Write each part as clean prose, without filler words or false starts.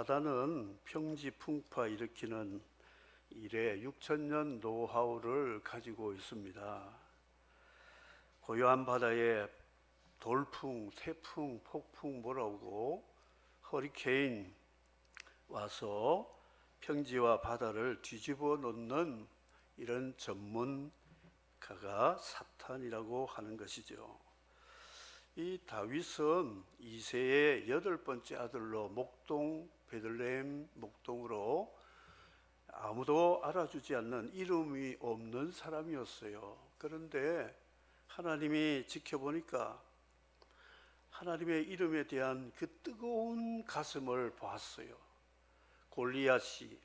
사단은 평지풍파 일으키는 일에 6천년 노하우를 가지고 있습니다. 고요한 바다에 돌풍, 태풍, 폭풍 몰아오고 허리케인 와서 평지와 바다를 뒤집어 놓는 이런 전문가가 사탄이라고 하는 것이죠. 이 다윗은 이새의 8번째 아들로 목동 베들레헴 목동으로 아무도 알아주지 않는 이름이 없는 사람이었어요. 그런데 하나님이 지켜보니까 하나님의 이름에 대한 그 뜨거운 가슴을 보았어요. 골리앗이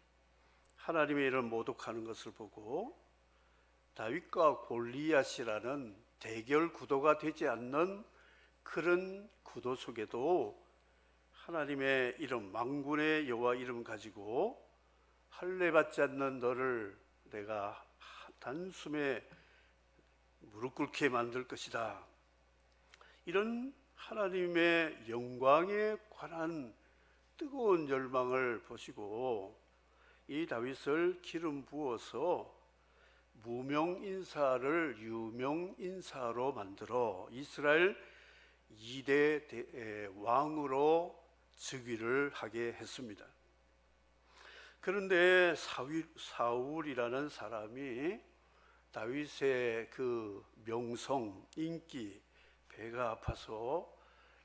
하나님의 이름을 모독하는 것을 보고 다윗과 골리앗이라는 대결 구도가 되지 않는 그런 구도 속에도 하나님의 이름, 만군의 여호와 이름 가지고 할례받지 않는 너를 내가 단숨에 무릎 꿇게 만들 것이다. 이런 하나님의 영광에 관한 뜨거운 열망을 보시고 이 다윗을 기름 부어서 무명 인사를 유명 인사로 만들어 이스라엘 2대 왕으로 즉위를 하게 했습니다. 그런데 사울이라는 사람이 다윗의 그 명성, 인기, 배가 아파서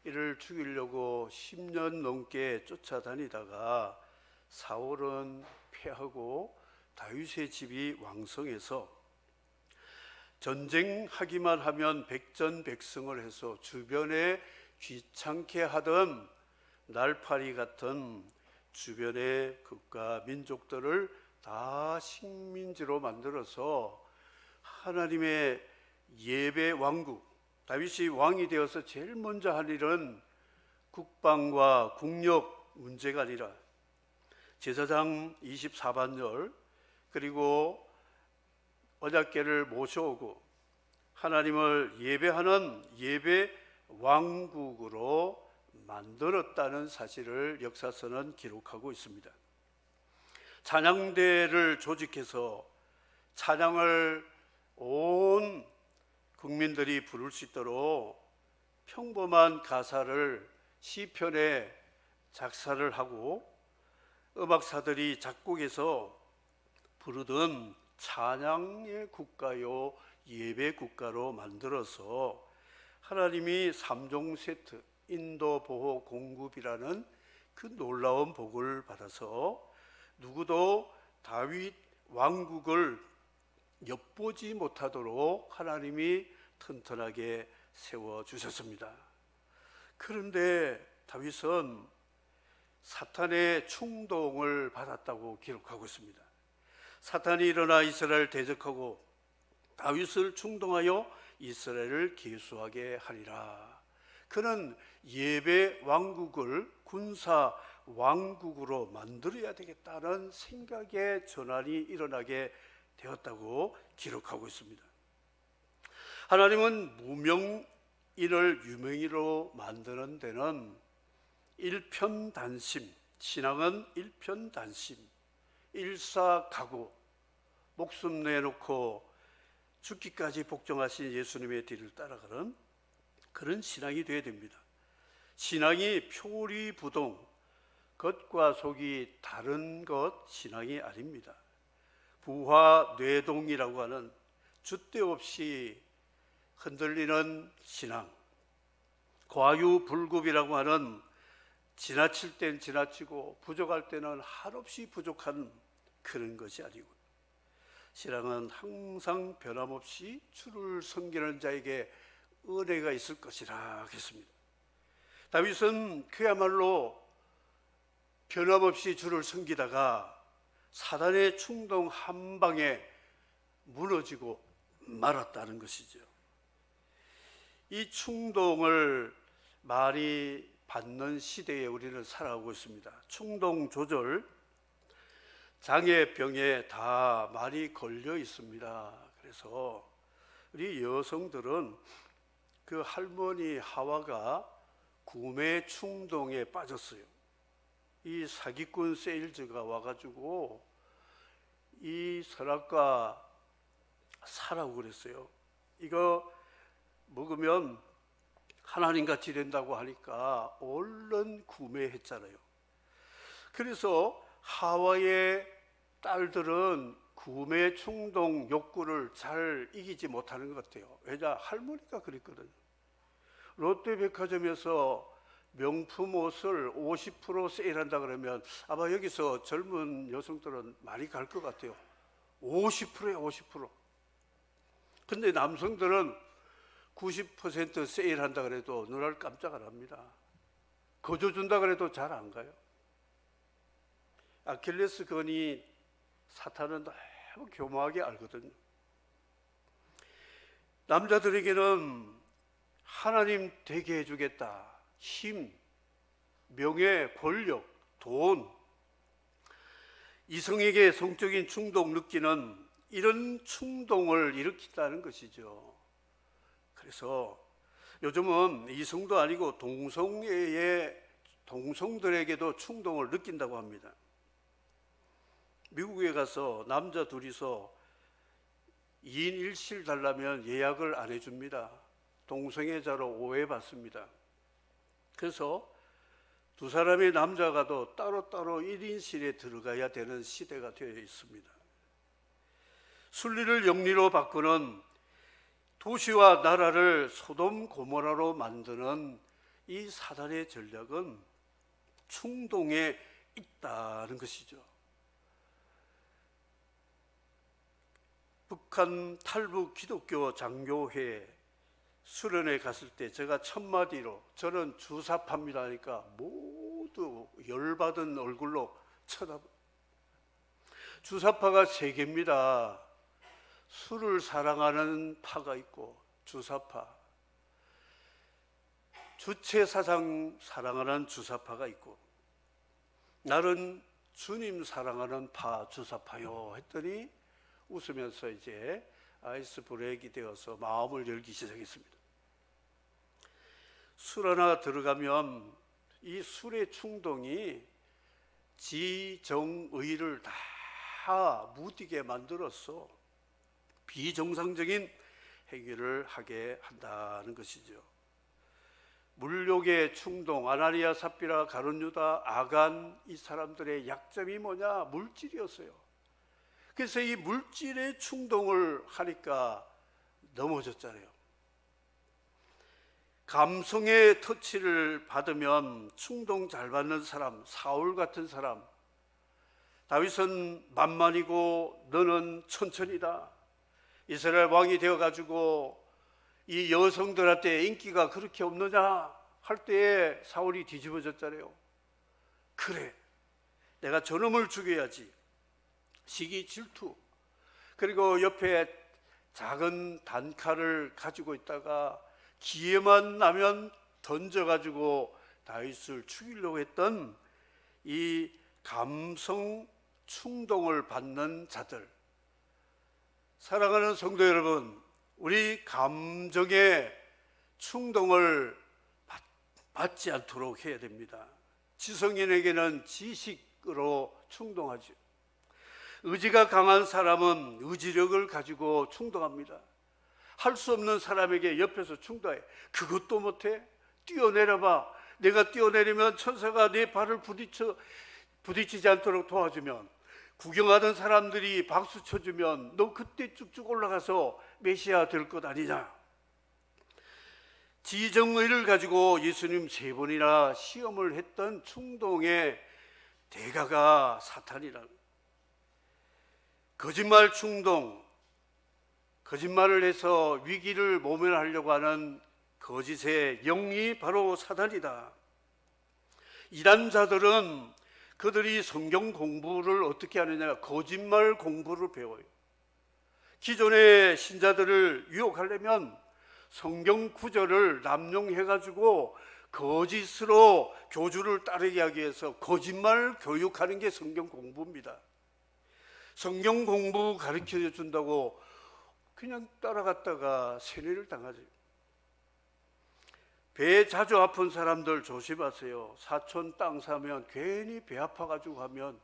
이를 죽이려고 10년 넘게 쫓아다니다가 사울은 패하고 다윗의 집이 왕성해서 전쟁하기만 하면 백전백승을 해서 주변에 귀찮게 하던 날파리 같은 주변의 국가 민족들을 다 식민지로 만들어서 하나님의 예배 왕국, 다윗이 왕이 되어서 제일 먼저 할 일은 국방과 국력 문제가 아니라 제사장 24반열 그리고 언약궤를 모셔오고 하나님을 예배하는 예배 왕국으로 만들었다는 사실을 역사서는 기록하고 있습니다. 찬양대를 조직해서 찬양을 온 국민들이 부를 수 있도록 평범한 가사를 시편에 작사를 하고 음악사들이 작곡해서 부르던 찬양의 국가요 예배 국가로 만들어서 하나님이 3종 세트 인도 보호 공급이라는 그 놀라운 복을 받아서 누구도 다윗 왕국을 엿보지 못하도록 하나님이 튼튼하게 세워주셨습니다. 그런데 다윗은 사탄의 충동을 받았다고 기록하고 있습니다. 사탄이 일어나 이스라엘을 대적하고 다윗을 충동하여 이스라엘을 계수하게 하리라. 그는 예배 왕국을 군사 왕국으로 만들어야 되겠다는 생각의 전환이 일어나게 되었다고 기록하고 있습니다. 하나님은 무명인을 유명인으로 만드는 데는 일편단심, 신앙은 일편단심, 일사각오, 목숨 내놓고 죽기까지 복종하신 예수님의 뒤를 따라가는 그런 신앙이 되어야 됩니다. 신앙이 표리부동, 겉과 속이 다른 것 신앙이 아닙니다. 부화뇌동이라고 하는 줏대 없이 흔들리는 신앙, 과유불급이라고 하는 지나칠 땐 지나치고 부족할 때는 한없이 부족한 그런 것이 아니고 신앙은 항상 변함없이 주를 섬기는 자에게 은혜가 있을 것이라 했습니다. 다윗은 그야말로 변함없이 주를 섬기다가 사단의 충동 한 방에 무너지고 말았다는 것이죠. 이 충동을 많이 받는 시대에 우리는 살아가고 있습니다. 충동 조절, 장애병에 다 많이 걸려 있습니다. 그래서 우리 여성들은 그 할머니 하와가 구매 충동에 빠졌어요. 이 사기꾼 세일즈가 와가지고 이 선악과 사라고 그랬어요. 이거 먹으면 하나님같이 된다고 하니까 얼른 구매했잖아요. 그래서 하와의 딸들은 구매 충동 욕구를 잘 이기지 못하는 것 같아요. 왜냐? 할머니가 그랬거든요. 롯데백화점에서 명품 옷을 50% 세일한다 그러면 아마 여기서 젊은 여성들은 많이 갈 것 같아요. 50%에 50%. 근데 남성들은 90% 세일한다 그래도 눈을 깜짝 안 합니다. 거저 준다 그래도 잘 안 가요. 아킬레스 건이 사탄은 너무 교묘하게 알거든요. 남자들에게는 하나님 되게 해주겠다. 힘, 명예, 권력, 돈, 이성에게 성적인 충동 느끼는 이런 충동을 일으킨다는 것이죠. 그래서 요즘은 이성도 아니고 동성들에게도 충동을 느낀다고 합니다. 미국에 가서 남자 둘이서 2인 1실 달라면 예약을 안 해줍니다. 동성애자로 오해받습니다. 그래서 두 사람의 남자가도 따로따로 1인실에 들어가야 되는 시대가 되어 있습니다. 순리를 영리로 바꾸는 도시와 나라를 소돔 고모라로 만드는 이 사단의 전략은 충동에 있다는 것이죠. 북한 탈북 기독교 장교회 수련회 갔을 때 제가 첫마디로 저는 주사파입니다 하니까 모두 열받은 얼굴로 쳐다봐. 주사파가 세 개입니다. 술을 사랑하는 파가 있고 주사파, 주체사상 사랑하는 주사파가 있고, 나는 주님 사랑하는 파 주사파요 했더니 웃으면서 이제 아이스 브레이크가 되어서 마음을 열기 시작했습니다. 술 하나 들어가면 이 술의 충동이 지정의를 다 무디게 만들어서 비정상적인 행위를 하게 한다는 것이죠. 물욕의 충동, 아나니아, 삽비라, 가룟, 유다, 아간, 이 사람들의 약점이 뭐냐? 물질이었어요. 그래서 이 물질의 충동을 하니까 넘어졌잖아요. 감성의 터치를 받으면 충동 잘 받는 사람, 사울 같은 사람, 다윗은 만만이고 너는 천천히다. 이스라엘 왕이 되어가지고 이 여성들한테 인기가 그렇게 없느냐 할 때에 사울이 뒤집어졌잖아요. 그래, 내가 저놈을 죽여야지. 시기 질투. 그리고 옆에 작은 단칼을 가지고 있다가 기회만 나면 던져가지고 다윗을 죽이려고 했던 이 감성 충동을 받는 자들. 사랑하는 성도 여러분, 우리 감정의 충동을 받지 않도록 해야 됩니다. 지성인에게는 지식으로 충동하죠. 의지가 강한 사람은 의지력을 가지고 충동합니다. 할 수 없는 사람에게 옆에서 충동해. 그것도 못해? 뛰어내려봐. 내가 뛰어내리면 천사가 내 발을 부딪히지 않도록 도와주면, 구경하던 사람들이 박수 쳐주면 너 그때 쭉쭉 올라가서 메시아 될 것 아니냐. 지정의를 가지고 예수님 3번이나 시험을 했던 충동의 대가가 사탄이라. 거짓말 충동, 거짓말을 해서 위기를 모면하려고 하는 거짓의 영이 바로 사단이다. 이단자들은 그들이 성경 공부를 어떻게 하느냐, 거짓말 공부를 배워요. 기존의 신자들을 유혹하려면 성경 구절을 남용해가지고 거짓으로 교주를 따르게 하기 위해서 거짓말 교육하는 게 성경 공부입니다. 성경 공부 가르쳐 준다고 그냥 따라갔다가 세뇌를 당하죠. 배 자주 아픈 사람들 조심하세요. 사촌 땅 사면 괜히 배 아파가지고 하면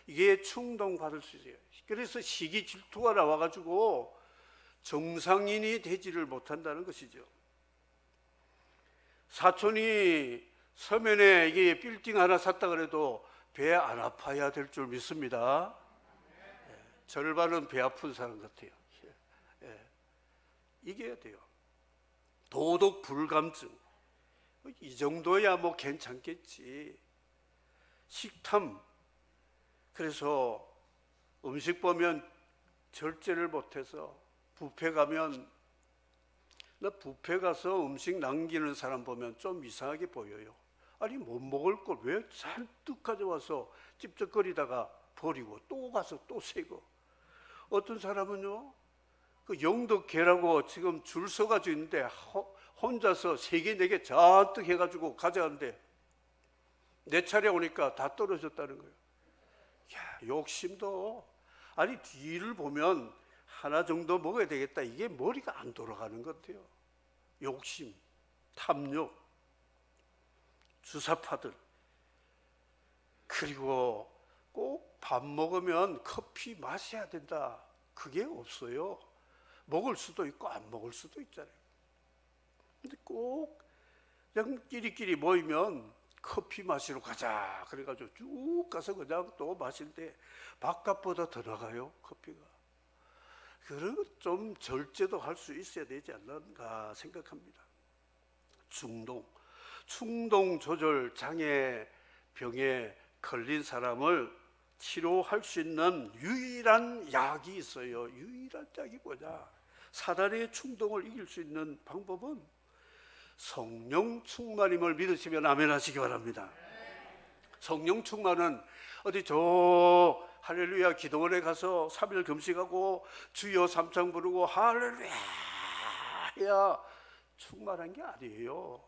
이게 충동받을 수 있어요. 그래서 시기 질투가 나와가지고 정상인이 되지를 못한다는 것이죠. 사촌이 서면에 이게 빌딩 하나 샀다 그래도 배 안 아파야 될 줄 믿습니다. 절반은 배 아픈 사람 같아요. 이겨야 돼요. 도덕 불감증 이 정도야 뭐 괜찮겠지. 식탐, 그래서 음식 보면 절제를 못해서 뷔페 가면, 나 뷔페 가서 음식 남기는 사람 보면 좀 이상하게 보여요. 아니 못 먹을 걸 왜 잔뜩 가져와서 찝쩍거리다가 버리고 또 가서 또 세고. 어떤 사람은요, 그 영덕게라고 지금 줄 서가지고 있는데 혼자서 3개, 4개 잔뜩 해가지고 가져간대. 내 차례 오니까 다 떨어졌다는 거예요. 야, 욕심도, 아니 뒤를 보면 하나 정도 먹어야 되겠다, 이게 머리가 안 돌아가는 것 같아요. 욕심, 탐욕, 주사파들. 그리고 꼭 밥 먹으면 커피 마셔야 된다, 그게 없어요. 먹을 수도 있고 안 먹을 수도 있잖아요. 근데 꼭 그냥 끼리끼리 모이면 커피 마시러 가자 그래가지고 쭉 가서 그냥 또 마실 때 밥값보다 더 나가요, 커피가. 그리고 좀 절제도 할 수 있어야 되지 않는가 생각합니다. 충동 조절 장애 병에 걸린 사람을 치료할 수 있는 유일한 약이 있어요. 유일한 약이 뭐냐? 사단의 충동을 이길 수 있는 방법은 성령 충만임을 믿으시면 아멘 하시기 바랍니다. 성령 충만은 어디 저 할렐루야 기도원에 가서 3일 금식하고 주여 삼창 부르고 할렐루야 해야 충만한 게 아니에요.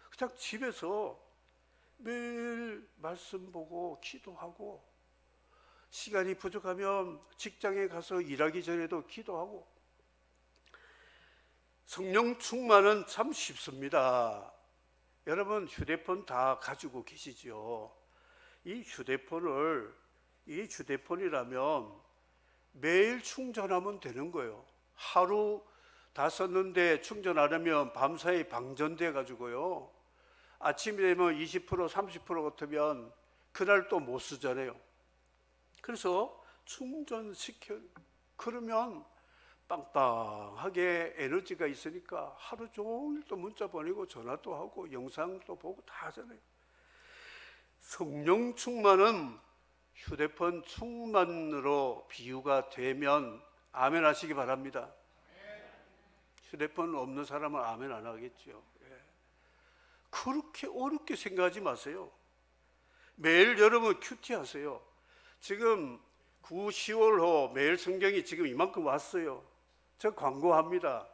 그냥 집에서 매일 말씀 보고 기도하고, 시간이 부족하면 직장에 가서 일하기 전에도 기도하고. 성령 충만은 참 쉽습니다. 여러분 휴대폰 다 가지고 계시죠? 이 휴대폰이라면 매일 충전하면 되는 거예요. 하루 다 썼는데 충전 안 하면 밤사이 방전돼 가지고요, 아침이 되면 20% 30% 같으면 그날 또 못 쓰잖아요. 그래서 충전시켜, 그러면 빵빵하게 에너지가 있으니까 하루 종일 또 문자 보내고 전화도 하고 영상도 보고 다 하잖아요. 성령 충만은 휴대폰 충만으로 비유가 되면 아멘 하시기 바랍니다. 휴대폰 없는 사람은 아멘 안 하겠죠. 그렇게 어렵게 생각하지 마세요. 매일 여러분 큐티 하세요. 지금 9, 10월호 매일 성경이 지금 이만큼 왔어요. 저 광고합니다.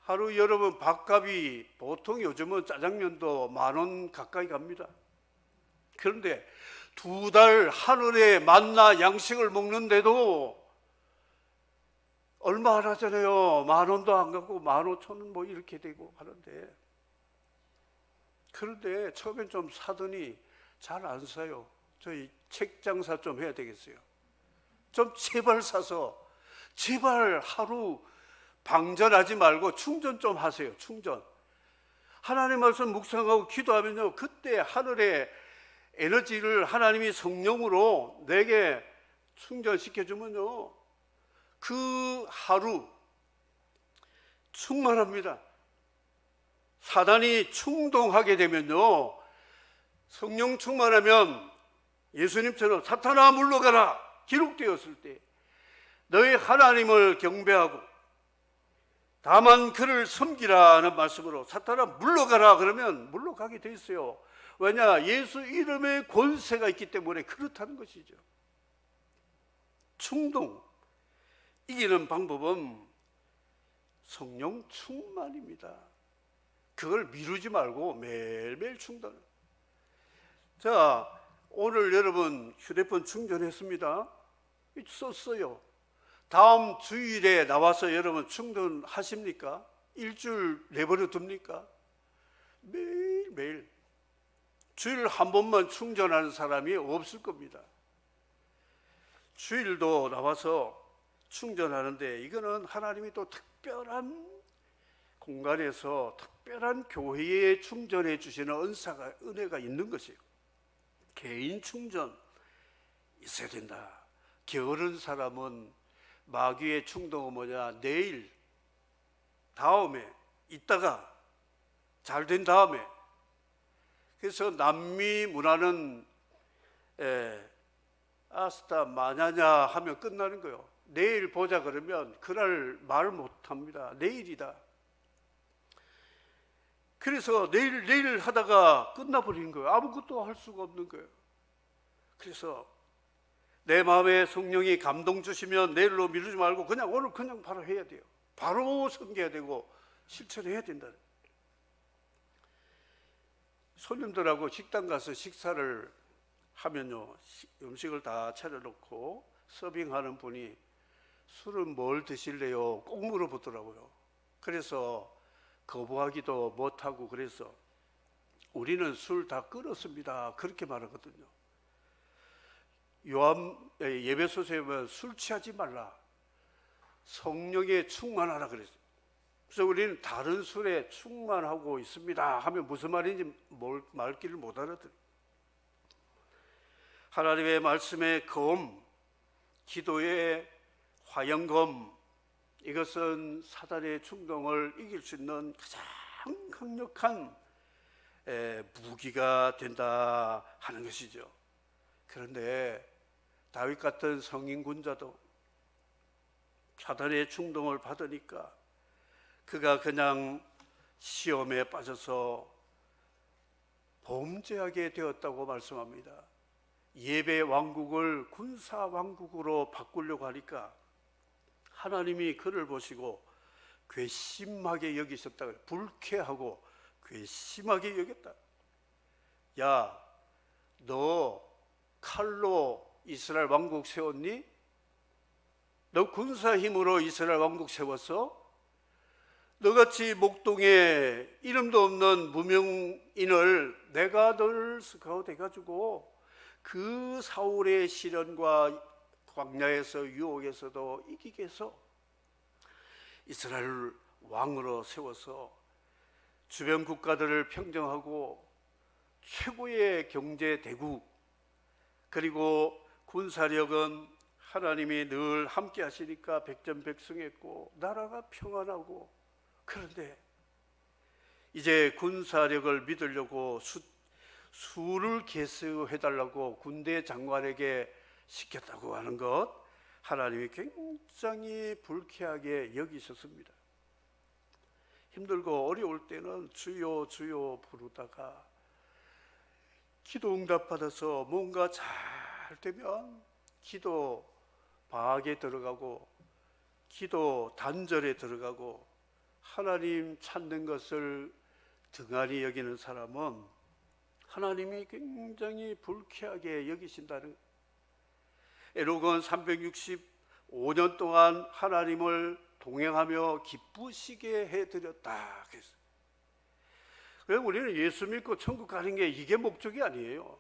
하루 여러분 밥값이 보통 요즘은 짜장면도 10,000원 가까이 갑니다. 그런데 2달 하늘에 만나 양식을 먹는데도 얼마 안 하잖아요. 10,000원도 안 가고 15,000원 뭐 이렇게 되고 하는데, 그런데 처음엔 좀 사더니 잘 안 사요. 저희 책 장사 좀 해야 되겠어요. 좀 제발 사서 제발 하루 방전하지 말고 충전 좀 하세요. 충전. 하나님 말씀 묵상하고 기도하면요, 그때 하늘의 에너지를 하나님이 성령으로 내게 충전시켜주면요, 그 하루 충만합니다. 사단이 충동하게 되면요, 성령 충만하면 예수님처럼 사탄아 물러가라 기록되었을 때 너희 하나님을 경배하고 다만 그를 섬기라는 말씀으로 사탄아 물러가라 그러면 물러가게 돼 있어요. 왜냐? 예수 이름의 권세가 있기 때문에 그렇다는 것이죠. 충동 이기는 방법은 성령 충만입니다. 그걸 미루지 말고 매일매일 충전. 자, 오늘 여러분 휴대폰 충전했습니다. 썼어요. 다음 주일에 나와서 여러분 충전하십니까? 일주일 내버려 둡니까? 매일매일 주일 한 번만 충전하는 사람이 없을 겁니다. 주일도 나와서 충전하는데 이거는 하나님이 또 특별한 공간에서 특별한 교회에 충전해 주시는 은혜가 있는 것이에요. 개인 충전 있어야 된다. 게으른 사람은 마귀의 충동은 뭐냐? 내일, 다음에, 이따가 잘 된 다음에. 그래서 남미 문화는 아스타 마냐냐 하면 끝나는 거예요. 내일 보자 그러면 그날 말 못합니다. 내일이다. 그래서 내일 하다가 끝나버리는 거예요. 아무것도 할 수가 없는 거예요. 그래서 내 마음에 성령이 감동 주시면 내일로 미루지 말고 그냥 오늘 그냥 바로 해야 돼요. 바로 섬겨야 되고 실천해야 된다. 손님들하고 식당 가서 식사를 하면요, 음식을 다 차려놓고 서빙하는 분이 술은 뭘 드실래요? 꼭 물어보더라고요. 그래서 거부하기도 못하고 그래서 우리는 술 다 끊었습니다. 그렇게 말하거든요. 예배소서에 보면 술 취하지 말라. 성령에 충만하라 그랬어요. 그래서 우리는 다른 술에 충만하고 있습니다 하면 무슨 말인지 말귀를 못 알아들어요. 하나님의 말씀의 검, 기도의 화영검, 이것은 사단의 충동을 이길 수 있는 가장 강력한 무기가 된다 하는 것이죠. 그런데 다윗 같은 성인 군자도 사단의 충동을 받으니까 그가 그냥 시험에 빠져서 범죄하게 되었다고 말씀합니다. 예배 왕국을 군사 왕국으로 바꾸려고 하니까 하나님이 그를 보시고 괘씸하게 여기셨다. 불쾌하고 괘씸하게 여겼다. 야, 너 칼로 이스라엘 왕국 세웠니? 너 군사 힘으로 이스라엘 왕국 세웠어? 너같이 목동에 이름도 없는 무명인을 내가 널 스카우트 해가지고 그 사울의 시련과 광야에서 유혹에서도 이기게 해서 이스라엘 왕으로 세워서 주변 국가들을 평정하고 최고의 경제 대국, 그리고 군사력은 하나님이 늘 함께 하시니까 백전백승했고 나라가 평안하고. 그런데 이제 군사력을 믿으려고 수를 개수해달라고 군대 장관에게 시켰다고 하는 것, 하나님이 굉장히 불쾌하게 여기셨습니다. 힘들고 어려울 때는 주여 주여 부르다가 기도 응답 받아서 뭔가 잘 되면 기도 방학에 들어가고 기도 단절에 들어가고 하나님 찾는 것을 등한히 여기는 사람은 하나님이 굉장히 불쾌하게 여기신다는. 에녹은 365년 동안 하나님을 동행하며 기쁘시게 해드렸다. 그래서 우리는 예수 믿고 천국 가는 게 이게 목적이 아니에요.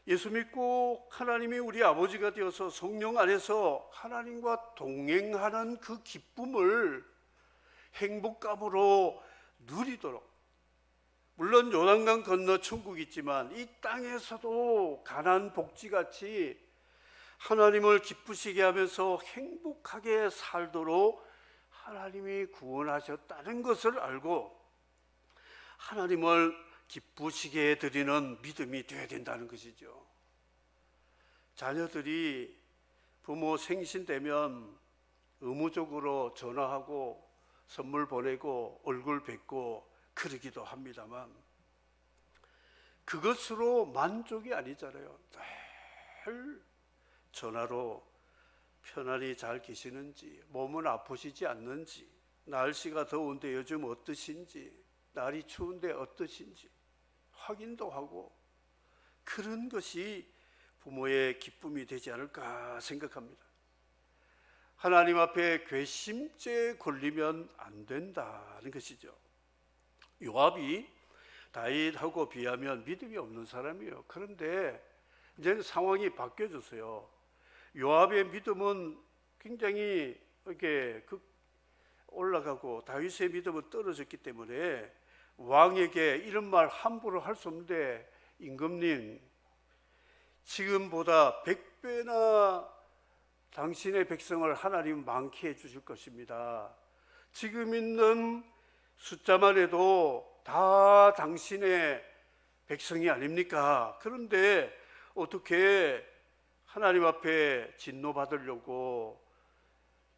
예수 믿고 하나님이 우리 아버지가 되어서 성령 안에서 하나님과 동행하는 그 기쁨을 행복감으로 누리도록. 물론 요단강 건너 천국이 있지만 이 땅에서도 가난 복지같이 하나님을 기쁘시게 하면서 행복하게 살도록 하나님이 구원하셨다는 것을 알고 하나님을 기쁘시게 해드리는 믿음이 되어야 된다는 것이죠. 자녀들이 부모 생신되면 의무적으로 전화하고 선물 보내고 얼굴 뵙고 그러기도 합니다만 그것으로 만족이 아니잖아요. 늘 전화로 편안히 잘 계시는지, 몸은 아프시지 않는지, 날씨가 더운데 요즘 어떠신지, 날이 추운데 어떠신지 확인도 하고, 그런 것이 부모의 기쁨이 되지 않을까 생각합니다. 하나님 앞에 괘씸죄에 걸리면 안 된다는 것이죠. 요압이 다윗하고 비하면 믿음이 없는 사람이에요. 그런데 이제 상황이 바뀌어졌어요. 요압의 믿음은 굉장히 이렇게 올라가고 다윗의 믿음은 떨어졌기 때문에 왕에게 이런 말 함부로 할 수 없는데, 임금님, 지금보다 100배나 당신의 백성을 하나님 많게 해주실 것입니다. 지금 있는 숫자만 해도 다 당신의 백성이 아닙니까? 그런데 어떻게 하나님 앞에 진노받으려고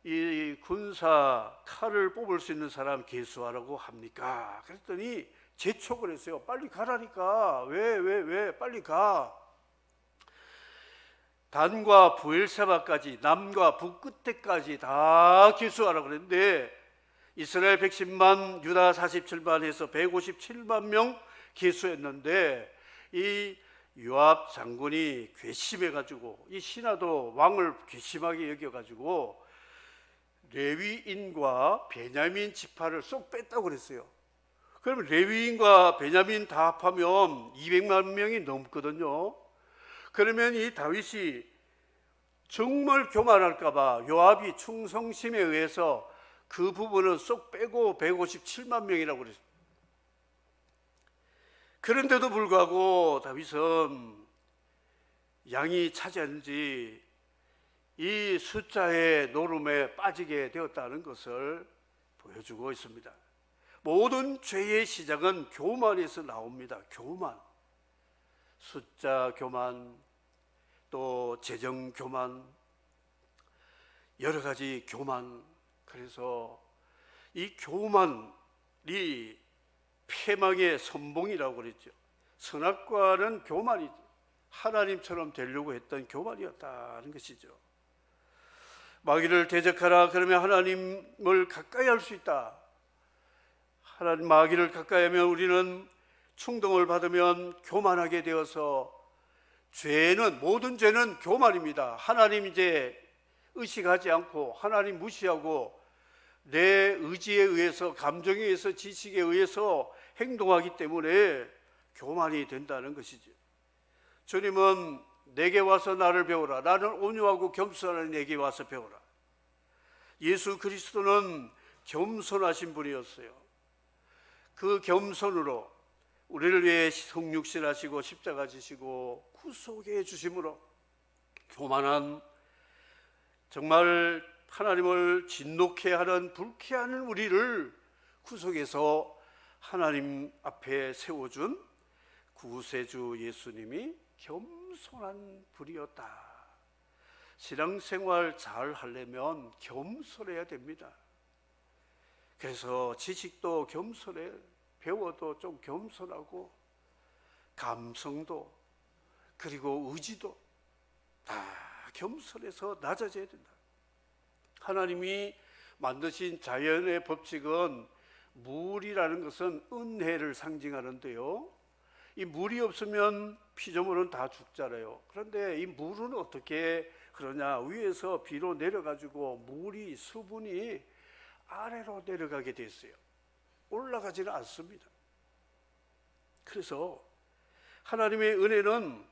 이 군사 칼을 뽑을 수 있는 사람 계수하라고 합니까? 그랬더니 재촉을 했어요. 빨리 가라니까. 왜 빨리 가. 단과 부엘세바까지, 남과 북 끝에까지 다 기수하라고 그랬는데, 이스라엘 110만, 유다 47만 해서 157만 명 기수했는데, 이 요압 장군이 괘씸해가지고, 이 신하도 왕을 괘씸하게 여겨가지고 레위인과 베냐민 지파를 쏙 뺐다고 그랬어요. 그러면 레위인과 베냐민 다 합하면 200만 명이 넘거든요. 그러면 이 다윗이 정말 교만할까봐 요압이 충성심에 의해서 그 부분은 쏙 빼고 157만 명이라고 그랬어요. 그런데도 불구하고 다윗은 양이 차지하는지 이 숫자의 노름에 빠지게 되었다는 것을 보여주고 있습니다. 모든 죄의 시작은 교만에서 나옵니다. 교만, 숫자 교만, 또 재정 교만, 여러 가지 교만. 그래서 이 교만이 패망의 선봉이라고 그랬죠. 선악과는 교만이죠. 하나님처럼 되려고 했던 교만이었다는 것이죠. 마귀를 대적하라. 그러면 하나님을 가까이 할 수 있다. 하나님, 마귀를 가까이 하면 우리는 충동을 받으면 교만하게 되어서, 모든 죄는 교만입니다. 하나님 이제 의식하지 않고 하나님 무시하고 내 의지에 의해서, 감정에 의해서, 지식에 의해서 행동하기 때문에 교만이 된다는 것이죠. 주님은 내게 와서 나를 배우라. 나는 온유하고 겸손한 내게 와서 배우라. 예수 그리스도는 겸손하신 분이었어요. 그 겸손으로 우리를 위해 성육신하시고 십자가 지시고 구속해 주심으로 교만한, 정말 하나님을 진노케 하는 불쾌한 우리를 구속해서 하나님 앞에 세워준 구세주 예수님이 겸손한 분이었다. 신앙생활 잘 하려면 겸손해야 됩니다. 그래서 지식도 겸손해, 배워도 좀 겸손하고, 감성도 그리고 의지도 다 겸손해서 낮아져야 된다. 하나님이 만드신 자연의 법칙은, 물이라는 것은 은혜를 상징하는데요, 이 물이 없으면 피조물은 다 죽잖아요. 그런데 이 물은 어떻게 그러냐, 위에서 비로 내려가지고 물이, 수분이 아래로 내려가게 됐어요. 올라가지는 않습니다. 그래서 하나님의 은혜는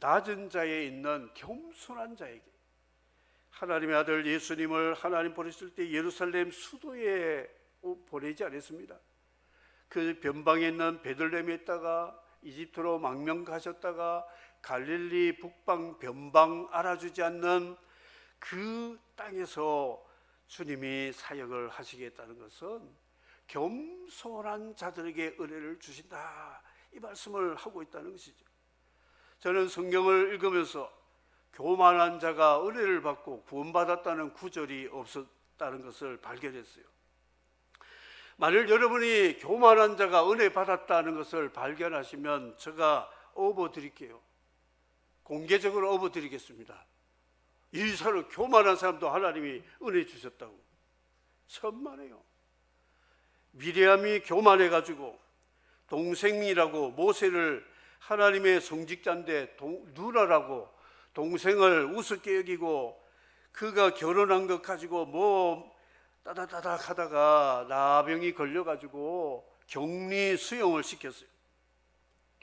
낮은 자에 있는 겸손한 자에게, 하나님의 아들 예수님을 하나님 보냈을 때 예루살렘 수도에 보내지 않았습니다. 그 변방에 있는 베들레헴에 있다가 이집트로 망명 가셨다가 갈릴리 북방 변방 알아주지 않는 그 땅에서 주님이 사역을 하시겠다는 것은 겸손한 자들에게 은혜를 주신다, 이 말씀을 하고 있다는 것이죠. 저는 성경을 읽으면서 교만한 자가 은혜를 받고 구원받았다는 구절이 없었다는 것을 발견했어요. 만일 여러분이 교만한 자가 은혜 받았다는 것을 발견하시면 제가 업어드릴게요. 공개적으로 업어드리겠습니다. 이 사람, 교만한 사람도 하나님이 은혜 주셨다고. 천만에요. 미리암이 교만해가지고 동생이라고 모세를, 하나님의 성직자인데 누나라고 동생을 우습게 여기고, 그가 결혼한 것 가지고 뭐 따다다닥 하다가 나병이 걸려가지고 격리 수용을 시켰어요.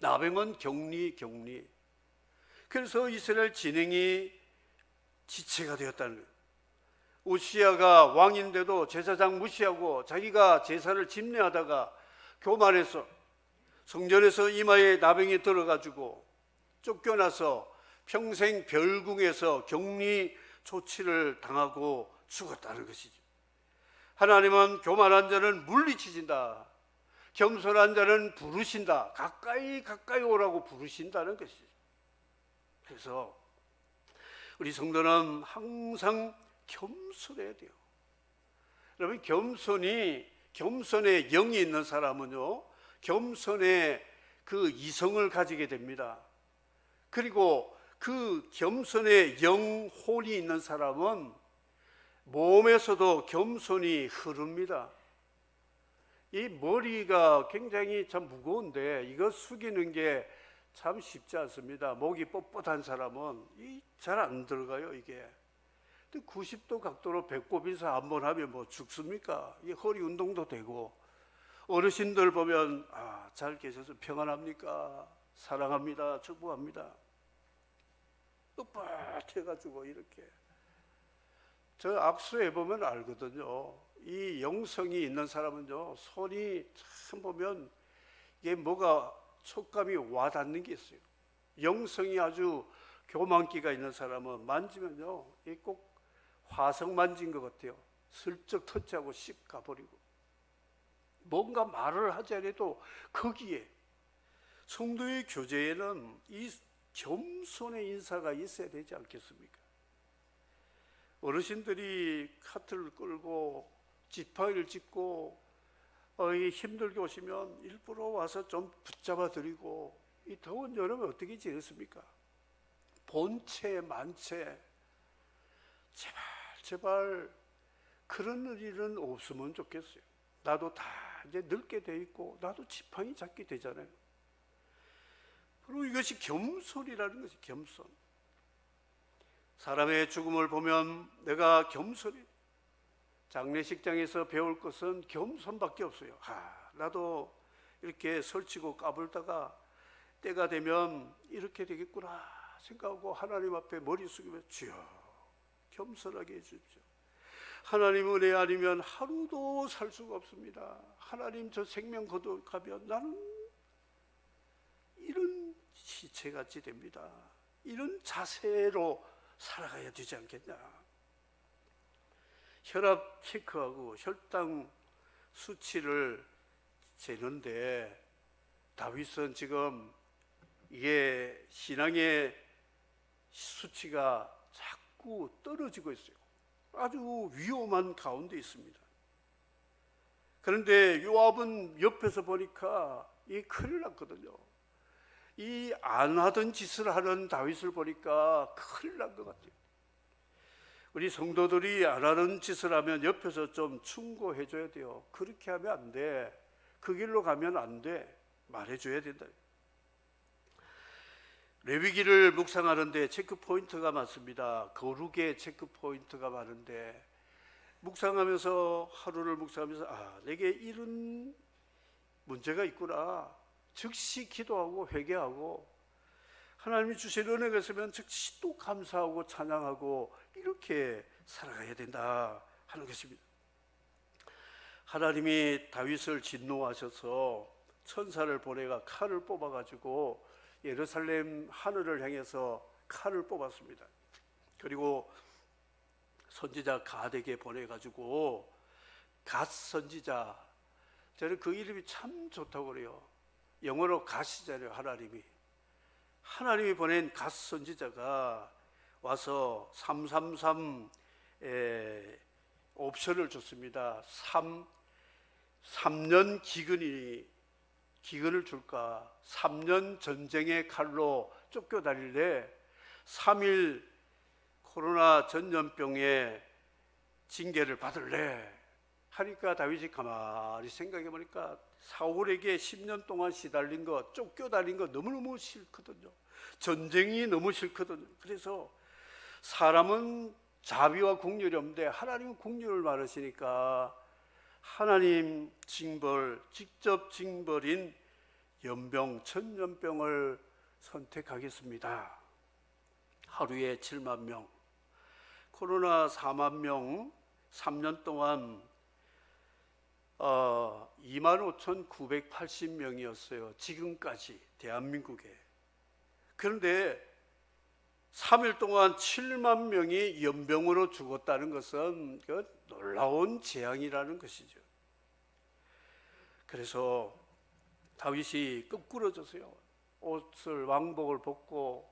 나병은 격리. 그래서 이스라엘 진행이 지체가 되었다는 거예요. 우시야가 왕인데도 제사장 무시하고 자기가 제사를 집례하다가 교만해서 성전에서 이마에 나병이 들어가지고 쫓겨나서 평생 별궁에서 격리 조치를 당하고 죽었다는 것이죠. 하나님은 교만한 자는 물리치신다. 겸손한 자는 부르신다. 가까이 오라고 부르신다는 것이죠. 그래서 우리 성도는 항상 겸손해야 돼요. 여러분, 겸손의 영이 있는 사람은요, 겸손의 그 이성을 가지게 됩니다. 그리고 그 겸손의 영혼이 있는 사람은 몸에서도 겸손이 흐릅니다. 이 머리가 굉장히 참 무거운데 이거 숙이는 게 참 쉽지 않습니다. 목이 뻣뻣한 사람은 잘 안 들어가요, 이게. 90도 각도로 배꼽 인사 한번 하면 뭐 죽습니까? 이 허리 운동도 되고, 어르신들 보면 잘 계셔서 평안합니까? 사랑합니다. 축복합니다. 뻣뻣해가지고 이렇게. 저 악수해 보면 알거든요. 이 영성이 있는 사람은요, 손이 참 보면 이게 뭐가 촉감이 와닿는 게 있어요. 영성이 아주 교만기가 있는 사람은 만지면요, 이 꼭 화성 만진 것 같아요. 슬쩍 터치하고 씩 가버리고. 뭔가 말을 하지 않아도 거기에 성도의 교제에는 이 겸손의 인사가 있어야 되지 않겠습니까? 어르신들이 카트를 끌고 지팡이를 짚고 힘들게 오시면 일부러 와서 좀 붙잡아 드리고, 이 더운 여름에 어떻게 지냈습니까? 본체 만체, 제발 그런 일은 없으면 좋겠어요. 나도 다 이제 늙게 돼 있고 나도 지팡이 잡게 되잖아요. 그리고 이것이 겸손이라는 것이 겸손. 사람의 죽음을 보면 내가 겸손히, 장례식장에서 배울 것은 겸손밖에 없어요. 나도 이렇게 설치고 까불다가 때가 되면 이렇게 되겠구나 생각하고 하나님 앞에 머리 숙이며 주여 겸손하게 해주십시오. 하나님 은혜 아니면 하루도 살 수가 없습니다. 하나님 저 생명 거둬가면 나는 이런 시체같이 됩니다. 이런 자세로 살아가야 되지 않겠냐. 혈압 체크하고 혈당 수치를 재는데 다윗은 지금 이게 신앙의 수치가 자꾸 떨어지고 있어요. 아주 위험한 가운데 있습니다. 그런데 요압은 옆에서 보니까 이 큰일 났거든요. 이 안 하던 짓을 하는 다윗을 보니까 큰일 난 것 같아요. 우리 성도들이 안 하는 짓을 하면 옆에서 좀 충고해 줘야 돼요. 그렇게 하면 안 돼. 그 길로 가면 안 돼. 말해 줘야 된다. 레위기를 묵상하는데 체크 포인트가 많습니다. 거룩의 체크 포인트가 많은데 묵상하면서 하루를 묵상하면서 내게 이런 문제가 있구나. 즉시 기도하고 회개하고 하나님이 주신 은혜가 있으면 즉시 또 감사하고 찬양하고 이렇게 살아가야 된다 하는 것입니다. 하나님이 다윗을 진노하셔서 천사를 보내가 칼을 뽑아가지고 예루살렘 하늘을 향해서 칼을 뽑았습니다. 그리고 선지자 갓에게 보내가지고 갓 선지자, 저는 그 이름이 참 좋다고 그래요. 영어로 갓이잖아요. 하나님이 보낸 갓 선지자가 와서 333 옵션을 줬습니다. 3년 기근을 줄까? 3년 전쟁의 칼로 쫓겨다닐래? 3일 코로나 전염병의 징계를 받을래? 하니까 다윗이 가만히 생각해 보니까 사울에게 10년 동안 시달린 거, 쫓겨다닌 거 너무너무 싫거든요. 전쟁이 너무 싫거든요. 그래서 사람은 자비와 긍휼이 없는데 하나님은 긍휼을 많으시니까 하나님 징벌, 직접 징벌인 연병, 전염병을 선택하겠습니다. 하루에 7만 명, 코로나 4만 명, 3년 동안 25,980명이었어요. 지금까지 대한민국에. 그런데 3일 동안 7만 명이 연병으로 죽었다는 것은 놀라운 재앙이라는 것이죠. 그래서 다윗이 거꾸러졌어요. 옷을, 왕복을 벗고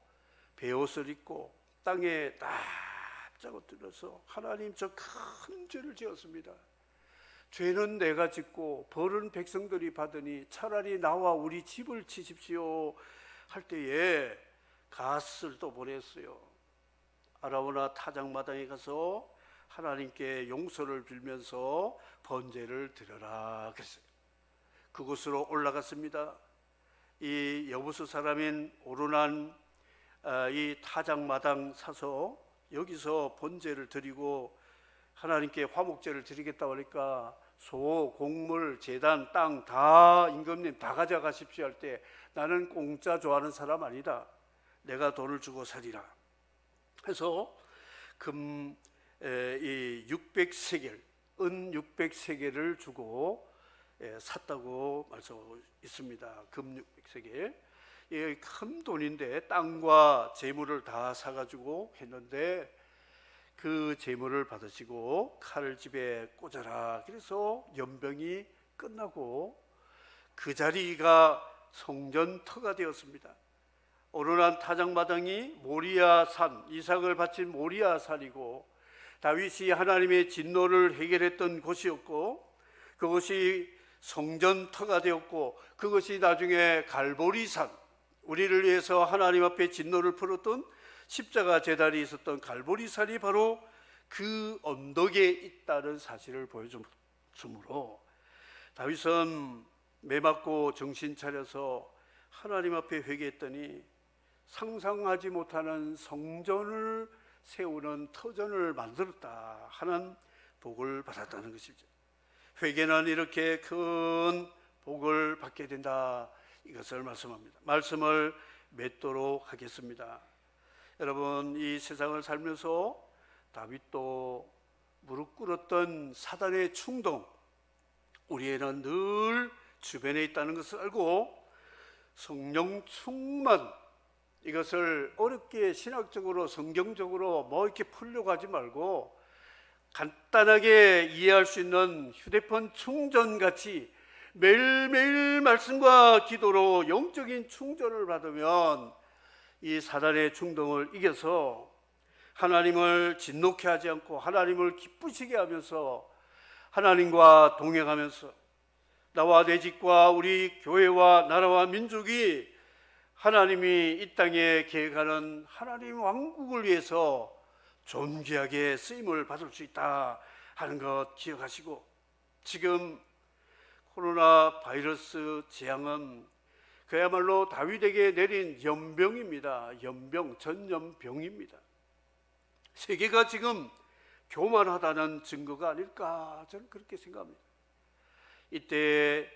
베옷을 입고 땅에 납작 엎드려서 하나님, 저 큰 죄를 지었습니다. 죄는 내가 짓고 벌은 백성들이 받으니 차라리 나와 우리 집을 치십시오 할 때에 갓을 또 보냈어요. 아라우나 타작마당에 가서 하나님께 용서를 빌면서 번제를 드려라 그랬어요. 그곳으로 올라갔습니다. 이 여부스 사람인 오르난 이 타작마당 사서 여기서 번제를 드리고 하나님께 화목제를 드리겠다고 하니까 소, 곡물, 제단, 땅 다 임금님 다 가져가십시오 할 때 나는 공짜 좋아하는 사람 아니다. 내가 돈을 주고 사리라. 해서 금 600세겔, 은 600세겔을 주고 샀다고 말씀하고 있습니다. 금 600세겔. 큰 돈인데 땅과 재물을 다 사가지고 했는데 그 재물을 받으시고 칼을 집에 꽂아라. 그래서 연병이 끝나고 그 자리가 성전터가 되었습니다. 오르난 타작마당이 모리아산, 이삭을 바친 모리아산이고 다윗이 하나님의 진노를 해결했던 곳이었고 그것이 성전터가 되었고 그것이 나중에 갈보리산, 우리를 위해서 하나님 앞에 진노를 풀었던 십자가 제단이 있었던 갈보리산이 바로 그 언덕에 있다는 사실을 보여주므로 다윗은 매맞고 정신 차려서 하나님 앞에 회개했더니 상상하지 못하는 성전을 세우는 터전을 만들었다 하는 복을 받았다는 것이죠. 회개는 이렇게 큰 복을 받게 된다, 이것을 말씀합니다. 말씀을 맺도록 하겠습니다. 여러분, 이 세상을 살면서 다윗도 무릎 꿇었던 사단의 충동, 우리에는 늘 주변에 있다는 것을 알고 성령 충만, 이것을 어렵게 신학적으로 성경적으로 뭐 이렇게 풀려고 하지 말고 간단하게 이해할 수 있는 휴대폰 충전같이 매일매일 말씀과 기도로 영적인 충전을 받으면 이 사단의 충동을 이겨서 하나님을 진노케 하지 않고 하나님을 기쁘시게 하면서 하나님과 동행하면서 나와 내 집과 우리 교회와 나라와 민족이 하나님이 이 땅에 계획하는 하나님 왕국을 위해서 존귀하게 쓰임을 받을 수 있다 하는 것 기억하시고, 지금 코로나 바이러스 재앙은 그야말로 다윗에게 내린 연병입니다. 연병, 전염병입니다. 세계가 지금 교만하다는 증거가 아닐까, 저는 그렇게 생각합니다. 이때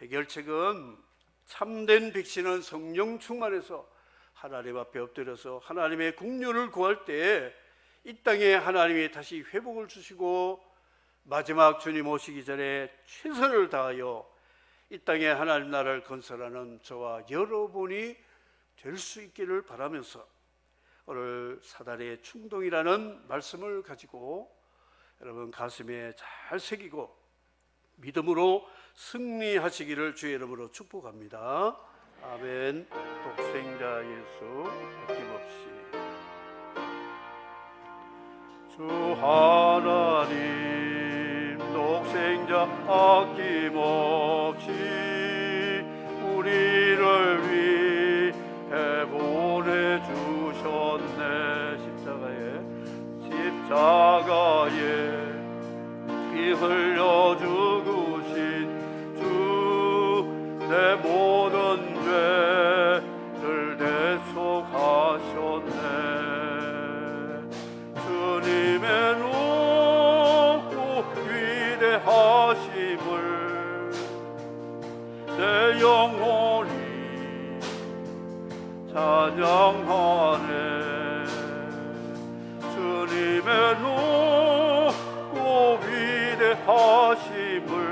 해결책은 참된 백신은 성령 충만해서 하나님 앞에 엎드려서 하나님의 국률을 구할 때 이 땅에 하나님이 다시 회복을 주시고 마지막 주님 오시기 전에 최선을 다하여 이 땅에 하나님 나라를 건설하는 저와 여러분이 될 수 있기를 바라면서 오늘 사단의 충동이라는 말씀을 가지고 여러분 가슴에 잘 새기고 믿음으로 승리하시기를 주의 이름으로 축복합니다. 아멘. 독생자 예수 아낌없이 주 하나님 독생자 아낌없이 우리를 위해 보내주셨네. 십자가에 피 흘려 죽으신 주, 내 모든 죄를 대속하셨네. 주님의 높고 위대하심을 내 영혼이 하심을